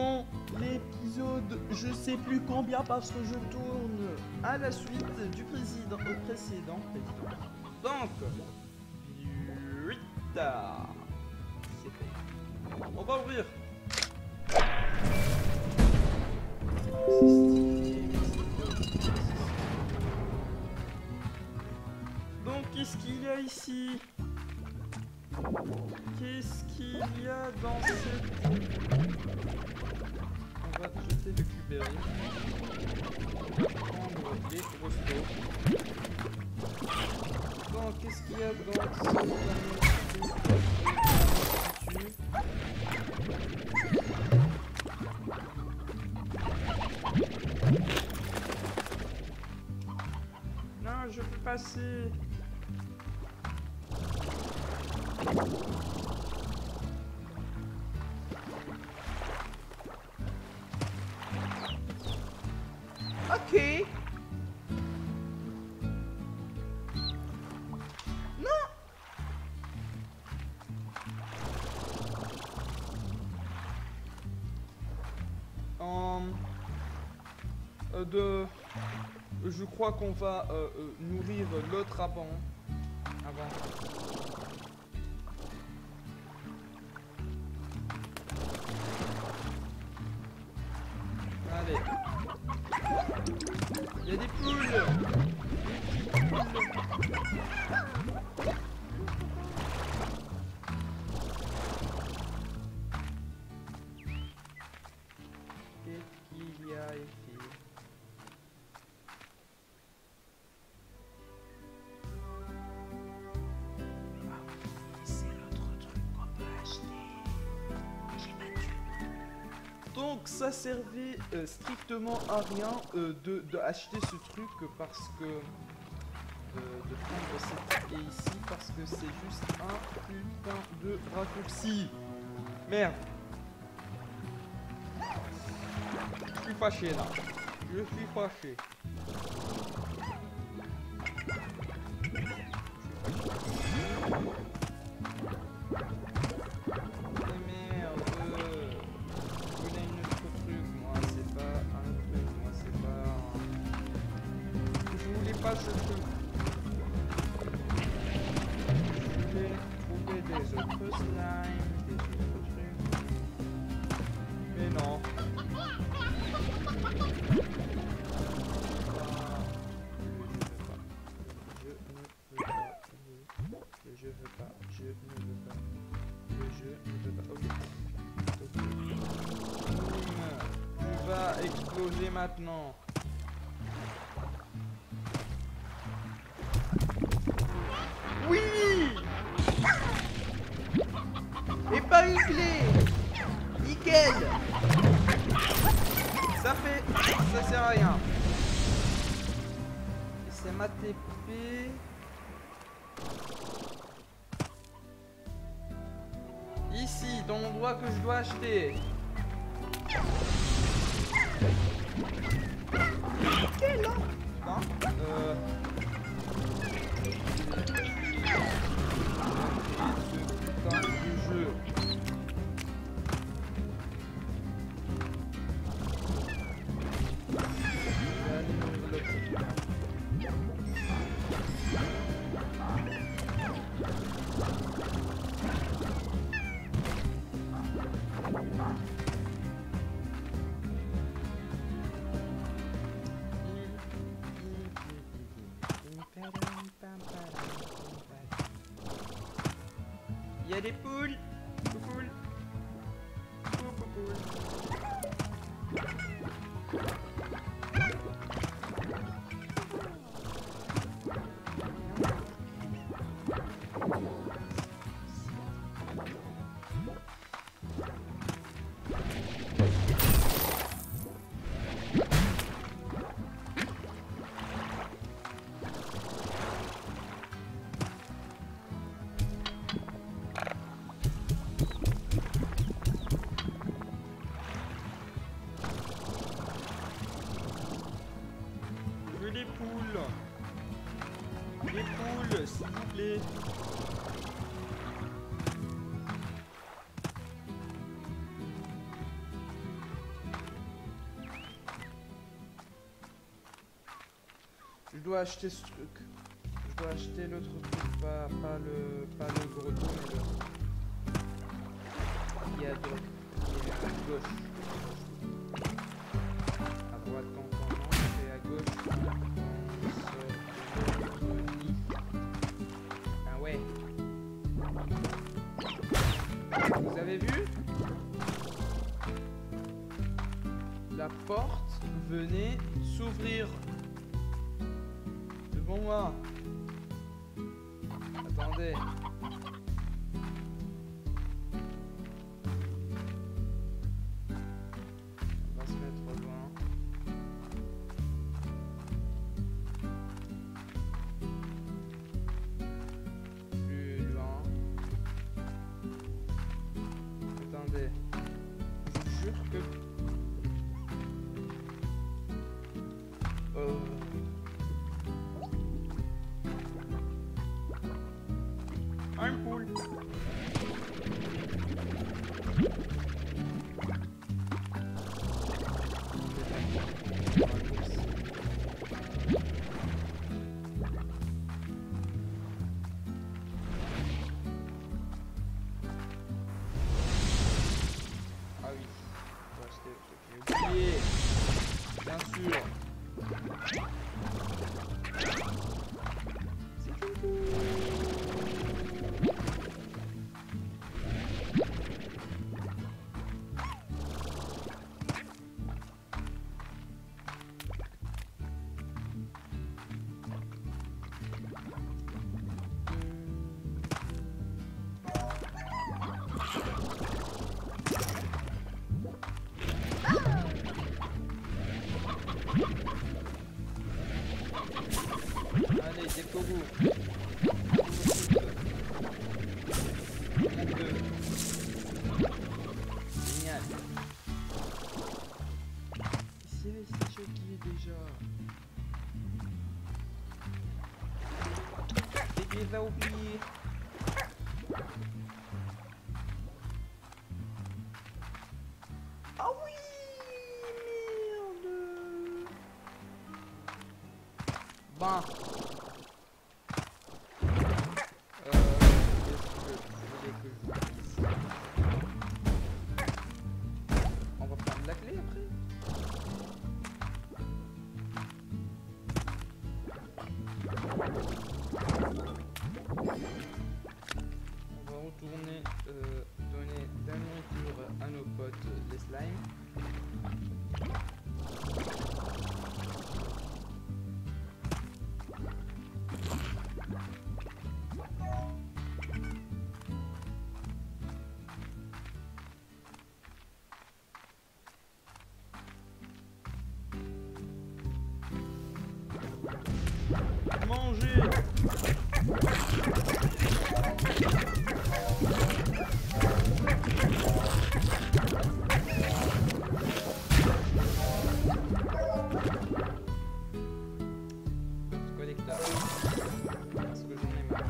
dans l'épisode je sais plus combien parce que je tourne à la suite du précédent. Donc, 8. C'est fait. On va ouvrir. Donc, qu'est-ce qu'il y a ici? Qu'est-ce qu'il y a dans cette... On va jeter le cubéry. On va prendre les rostaux. Donc, qu'est-ce qu'il y a dans ce... Non, je peux passer. Ok. Non. Je crois qu'on va nourrir l'autre avant. Allez. Il y a des poules. Qu'est-ce qu'il y a ici? Donc ça servait strictement à rien de acheter ce truc parce que de prendre cette clé ici parce que c'est juste un putain de raccourci. Merde. Je suis fâché là. Je suis fâché. Pas ce truc. Je vais trouver des autres slimes, des autres trucs. Mais non. Je veux pas. Ok. Tu vas exploser maintenant. Oui! Et pas une clé! Nickel! Ça sert à rien. Et c'est ma TP. Ici, dans l'endroit que je dois acheter. Nickel, là! Non? Il y a des poules. Poules. Les poules. Les poules, s'il vous plaît. Je dois acheter ce truc. Je dois acheter l'autre truc, pas le gros dos, mais le... qui est à droite. Qui est à gauche. À droite quand on mange et à gauche quand on sort de notre lit. Ah ouais. Vous avez vu? La porte venait s'ouvrir devant moi. Attendez. On va se mettre loin. Plus loin. Attendez. Je vous jure que... Un poule. Ah oui, on va acheter le truc. J'ai oublié. Bien sûr. Allez, découvre. Génial. C'est choqué déjà. Et il va oublier. Ah oui, merde. Bon. On va prendre la clé après. On va retourner donner de la nourriture à nos potes les slimes. Manger. Collecteur. Parce que j'en ai marre.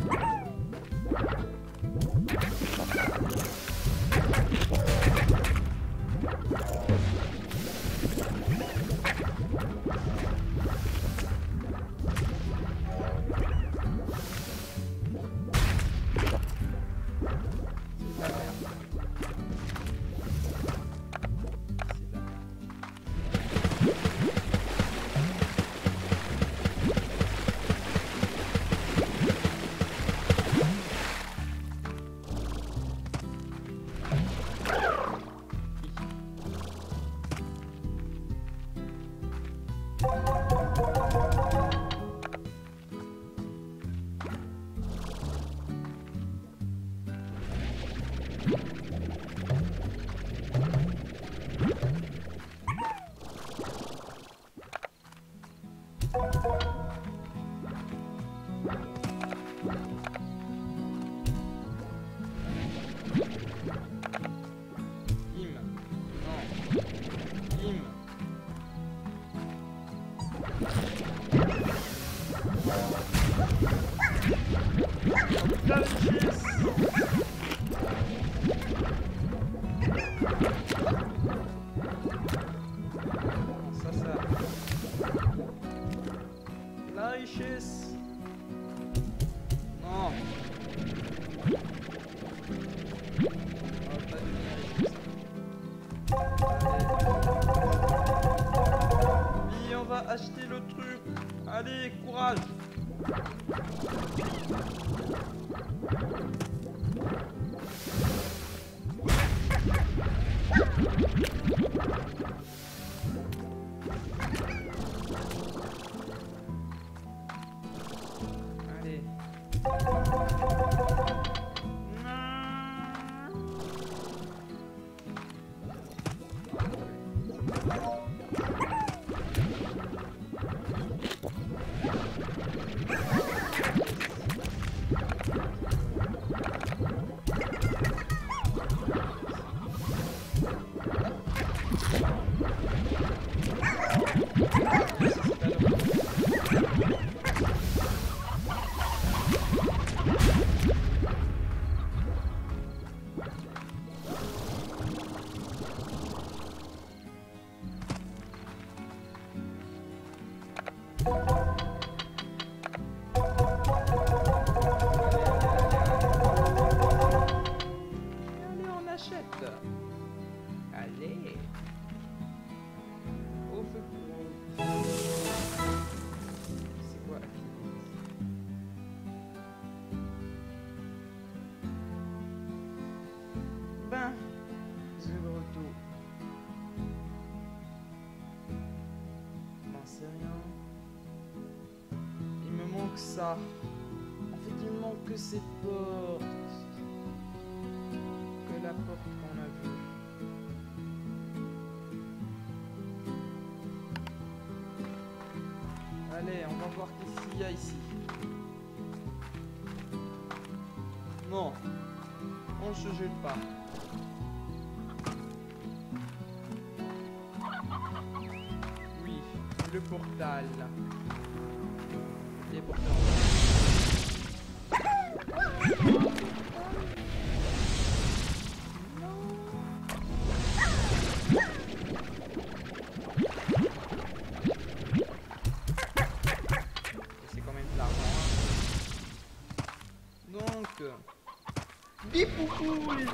on va acheter le truc. Allez, courage. Allez. Allez. Au feu pour... C'est quoi Ben, The Grotto. Non, c'est rien. Il me manque ça. En fait, il me manque que ces portes. Que la porte qu'on a vue. Allez, on va voir qu'est-ce qu'il y a ici. Non, on ne se jette pas. Oui, le portal. Les portals. Bipoupoule.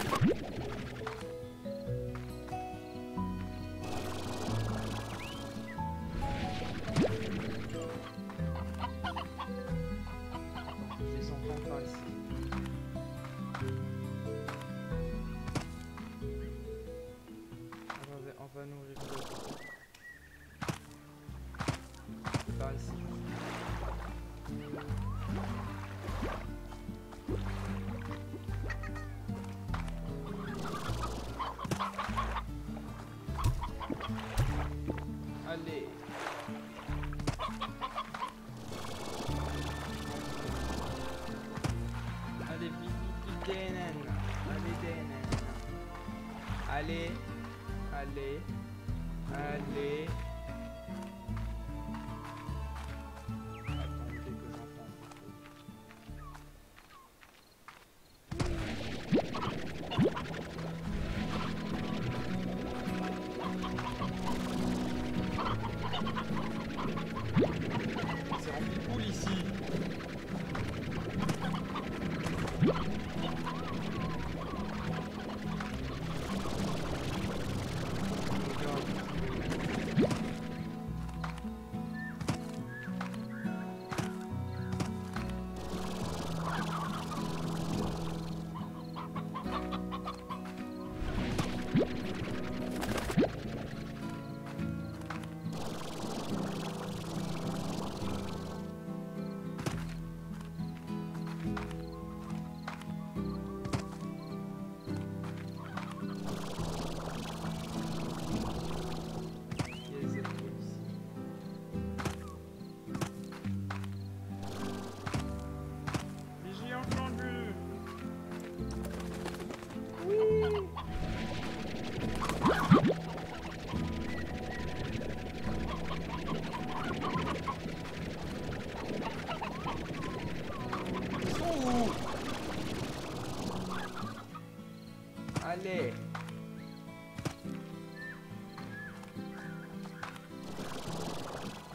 Je les entends par ici. On va nourrir l'autre. Par ici. Allez. Allez, vite, DNN. Allez, DNN. Allez. Allez. Allez. Attendez que j'entende. C'est rempli de poules ici. Allez.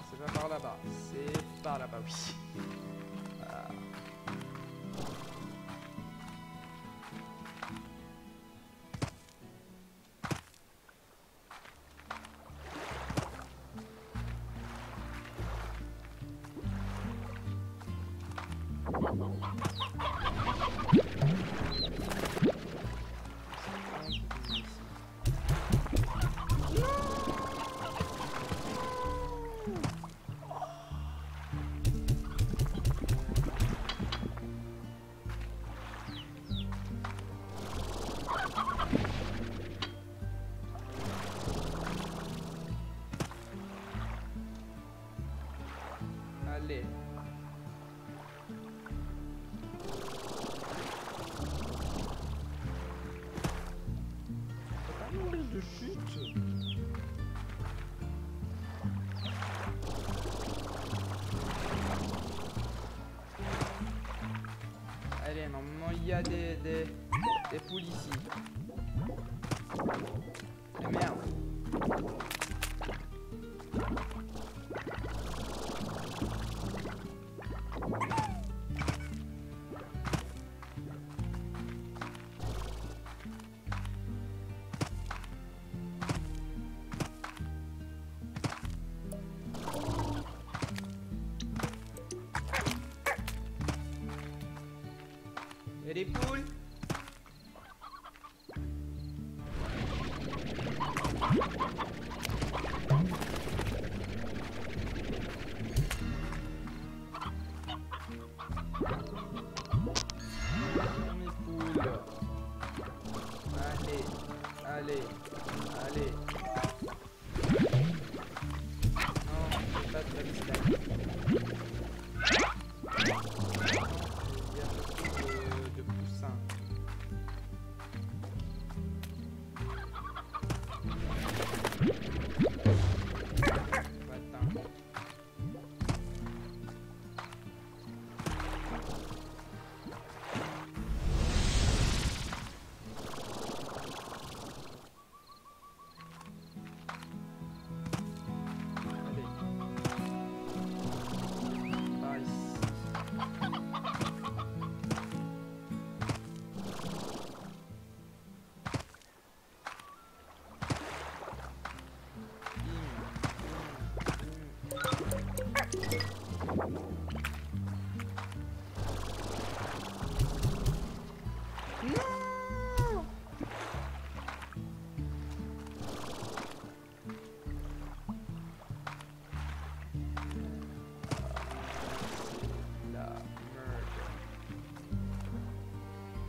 C'est pas par là-bas. C'est par là-bas, oui. Ah. Allez. Faut pas mourir de chute. Allez, normalement il y a des poules ici. Ah, merde. Et les poules? Mes poules. Allez, allez, allez. Non, c'est pas très bien. Il y a beaucoup de poussins. Attends.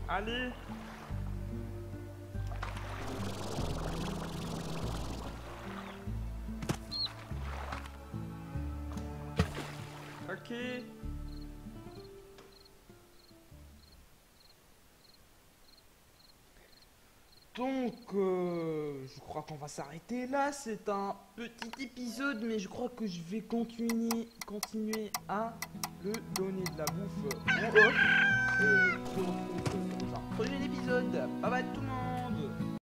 Allez. Ok. Donc, je crois qu'on va s'arrêter là. C'est un petit épisode, mais je crois que je vais continuer à le donner de la bouffe en off. Et on se retrouve dans un prochain épisode. Bye bye tout le monde.